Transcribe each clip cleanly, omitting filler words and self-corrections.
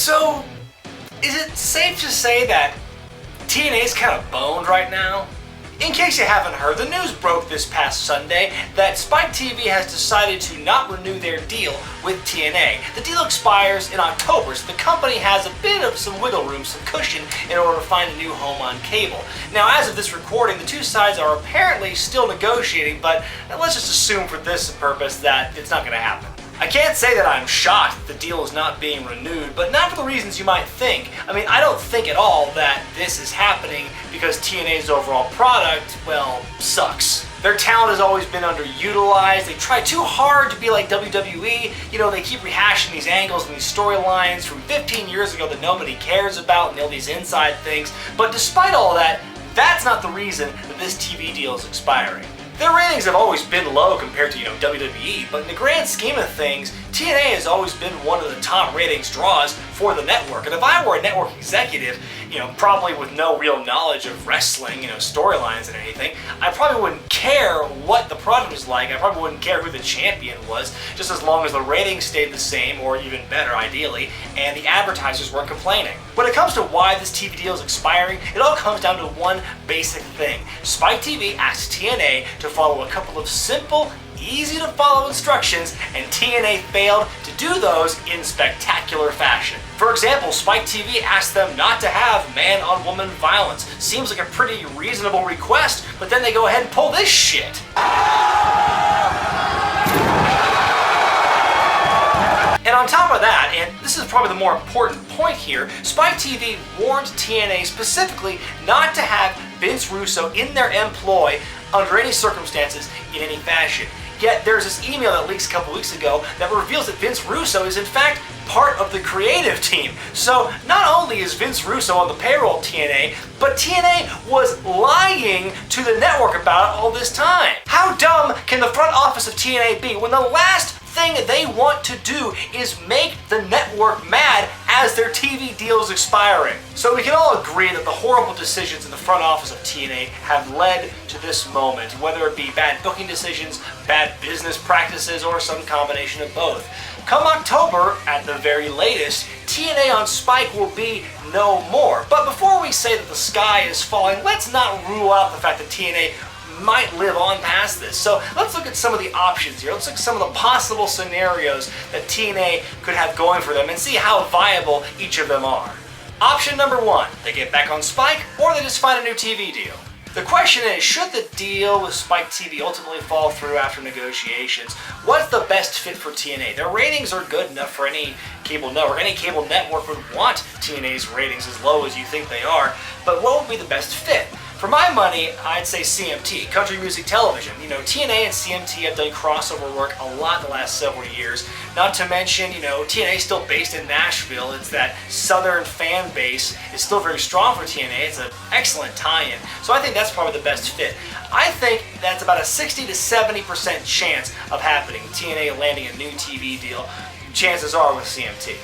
So, is it safe to say that TNA's kind of boned right now? In case you haven't heard, the news broke this past Sunday that Spike TV has decided to not renew their deal with TNA. The deal expires in October, so the company has a bit of some wiggle room, some cushion, in order to find a new home on cable. Now, as of this recording, the two sides are apparently still negotiating, but let's just assume for this purpose that it's not going to happen. I can't say that I'm shocked that the deal is not being renewed, but not for the reasons you might think. I mean, I don't think at all that this is happening because TNA's overall product, well, sucks. Their talent has always been underutilized. They try too hard to be like WWE. You know, they keep rehashing these angles and these storylines from 15 years ago that nobody cares about and all these inside things. But despite all that, that's not the reason that this TV deal is expiring. Their ratings have always been low compared to, WWE, but in the grand scheme of things, TNA has always been one of the top ratings draws for the network. And if I were a network executive, probably with no real knowledge of wrestling, storylines and anything, I probably wouldn't care what the product was like. I probably wouldn't care who the champion was, just as long as the ratings stayed the same, or even better, ideally, and the advertisers weren't complaining. When it comes to why this TV deal is expiring, it all comes down to one basic thing. Spike TV asked TNA to follow a couple of simple, easy to follow instructions, and TNA failed to do those in spectacular fashion. For example, Spike TV asked them not to have man-on-woman violence. Seems like a pretty reasonable request, but then they go ahead and pull this shit. And on top of that, and this is probably the more important point here, Spike TV warned TNA specifically not to have Vince Russo in their employ under any circumstances in any fashion. Yet there's this email that leaks a couple weeks ago that reveals that Vince Russo is in fact part of the creative team. So not only is Vince Russo on the payroll of TNA, but TNA was lying to the network about it all this time. How dumb can the front office of TNA be when the last thing they want to do is make the network mad as their TV deal is expiring? So we can all agree that the horrible decisions in the front office of TNA have led to this moment, whether it be bad booking decisions, bad business practices, or some combination of both. Come October, at the very latest, TNA on Spike will be no more. But before we say that the sky is falling, let's not rule out the fact that TNA might live on past this. So let's look at some of the options here. Let's look at some of the possible scenarios that TNA could have going for them and see how viable each of them are. Option number one, they get back on Spike, or they just find a new TV deal. The question is, should the deal with Spike TV ultimately fall through after negotiations? What's the best fit for TNA? Their ratings are good enough for any cable network. Any cable network would want TNA's ratings as low as you think they are, but what would be the best fit? For my money, I'd say CMT, Country Music Television. TNA and CMT have done crossover work a lot the last several years. Not to mention, TNA is still based in Nashville. It's that southern fan base is still very strong for TNA. It's an excellent tie-in. So I think that's probably the best fit. I think that's about a 60 to 70% chance of happening, TNA landing a new TV deal. Chances are with CMT.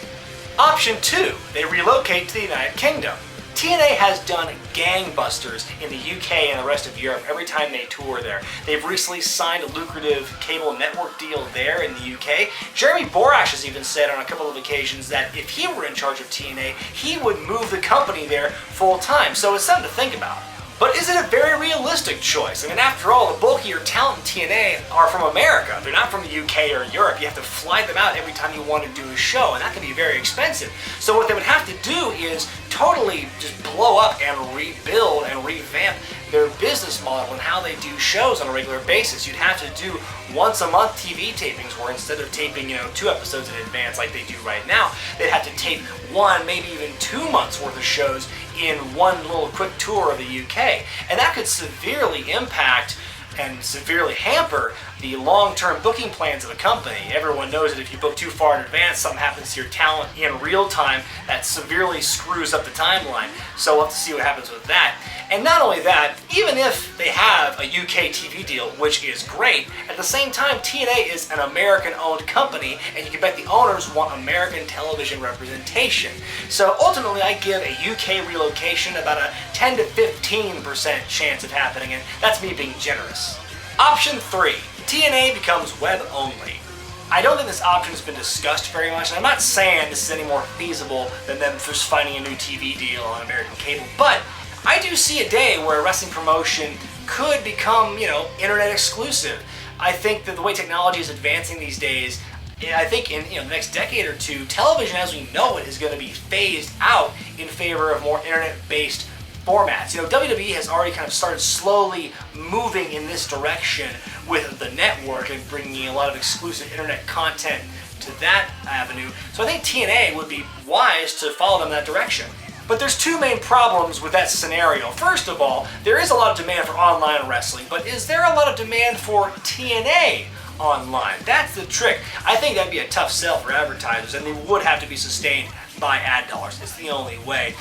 Option two, they relocate to the United Kingdom. TNA has done gangbusters in the UK and the rest of Europe every time they tour there. They've recently signed a lucrative cable network deal there in the UK. Jeremy Borash has even said on a couple of occasions that if he were in charge of TNA, he would move the company there full time. So it's something to think about. But is it a very realistic choice? I mean, after all, the bulkier talent in TNA are from America. They're not from the UK or Europe. You have to fly them out every time you want to do a show, and that can be very expensive. So what they would have to do is totally just blow up and rebuild and revamp their business model and how they do shows on a regular basis. You'd have to do once a month TV tapings where instead of taping 2 episodes in advance like they do right now, they'd have to tape 1, maybe even 2 months worth of shows in one little quick tour of the UK. And that could severely impact and severely hamper the long-term booking plans of the company. Everyone knows that if you book too far in advance, something happens to your talent in real time that severely screws up the timeline. So we'll have to see what happens with that. And not only that, even if they have a UK TV deal, which is great, at the same time, TNA is an American-owned company, and you can bet the owners want American television representation. So ultimately, I give a UK relocation about a 10 to 15% chance of happening, and that's me being generous. Option 3, TNA becomes web only. I don't think this option has been discussed very much, and I'm not saying this is any more feasible than them just finding a new TV deal on American cable, but I do see a day where a wrestling promotion could become, internet exclusive. I think that the way technology is advancing these days, I think in the next decade or two, television as we know it is going to be phased out in favor of more internet-based formats. WWE has already kind of started slowly moving in this direction with the network and bringing a lot of exclusive internet content to that avenue. So I think TNA would be wise to follow them in that direction. But there's two main problems with that scenario. First of all, there is a lot of demand for online wrestling, but is there a lot of demand for TNA online? That's the trick. I think that'd be a tough sell for advertisers, and they would have to be sustained by ad dollars. It's the only way.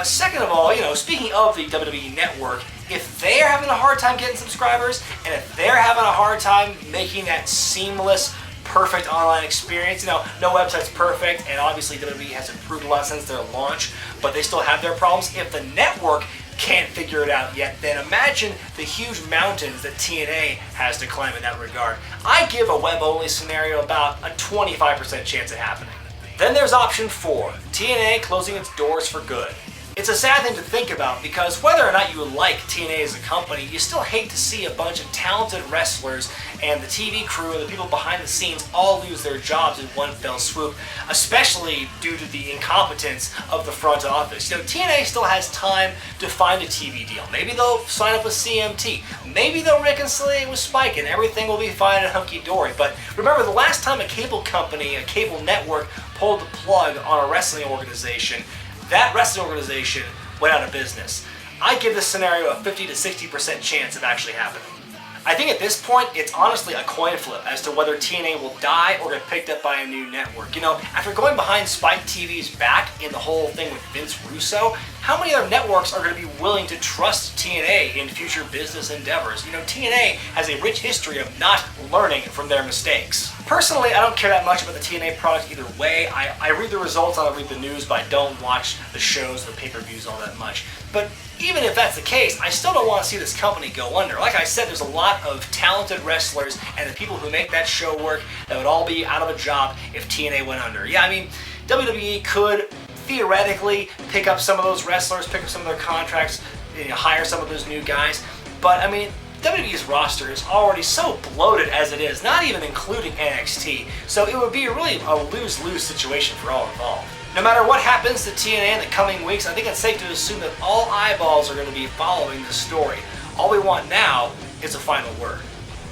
Second of all, speaking of the WWE Network, if they're having a hard time getting subscribers, and if they're having a hard time making that seamless, perfect online experience, no website's perfect, and obviously WWE has improved a lot since their launch, but they still have their problems. If the network can't figure it out yet, then imagine the huge mountains that TNA has to climb in that regard. I give a web-only scenario about a 25% chance of happening. Then there's option 4, TNA closing its doors for good. It's a sad thing to think about because whether or not you like TNA as a company, you still hate to see a bunch of talented wrestlers and the TV crew and the people behind the scenes all lose their jobs in one fell swoop, especially due to the incompetence of the front office. TNA still has time to find a TV deal. Maybe they'll sign up with CMT. Maybe they'll reconcile with Spike and everything will be fine and hunky-dory. But remember, the last time a cable company, a cable network, pulled the plug on a wrestling organization, that wrestling organization went out of business. I give this scenario a 50 to 60% chance of actually happening. I think at this point, it's honestly a coin flip as to whether TNA will die or get picked up by a new network. After going behind Spike TV's back in the whole thing with Vince Russo, how many other networks are going to be willing to trust TNA in future business endeavors? TNA has a rich history of not learning from their mistakes. Personally, I don't care that much about the TNA product either way. I read the results, I read the news, but I don't watch the shows, the pay-per-views all that much. But even if that's the case, I still don't want to see this company go under. Like I said, there's a lot of talented wrestlers and the people who make that show work that would all be out of a job if TNA went under. Yeah, WWE could theoretically pick up some of those wrestlers, pick up some of their contracts, hire some of those new guys, but WWE's roster is already so bloated as it is, not even including NXT, so it would be really a lose-lose situation for all involved. No matter what happens to TNA in the coming weeks, I think it's safe to assume that all eyeballs are going to be following this story. All we want now is a final word.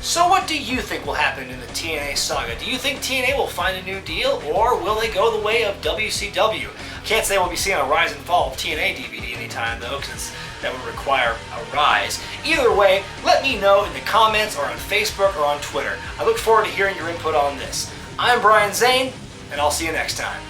So what do you think will happen in the TNA saga? Do you think TNA will find a new deal, or will they go the way of WCW? Can't say we'll be seeing a rise and fall of TNA DVD anytime though, because that would require a rise. Either way, let me know in the comments or on Facebook or on Twitter. I look forward to hearing your input on this. I'm Brian Zane, and I'll see you next time.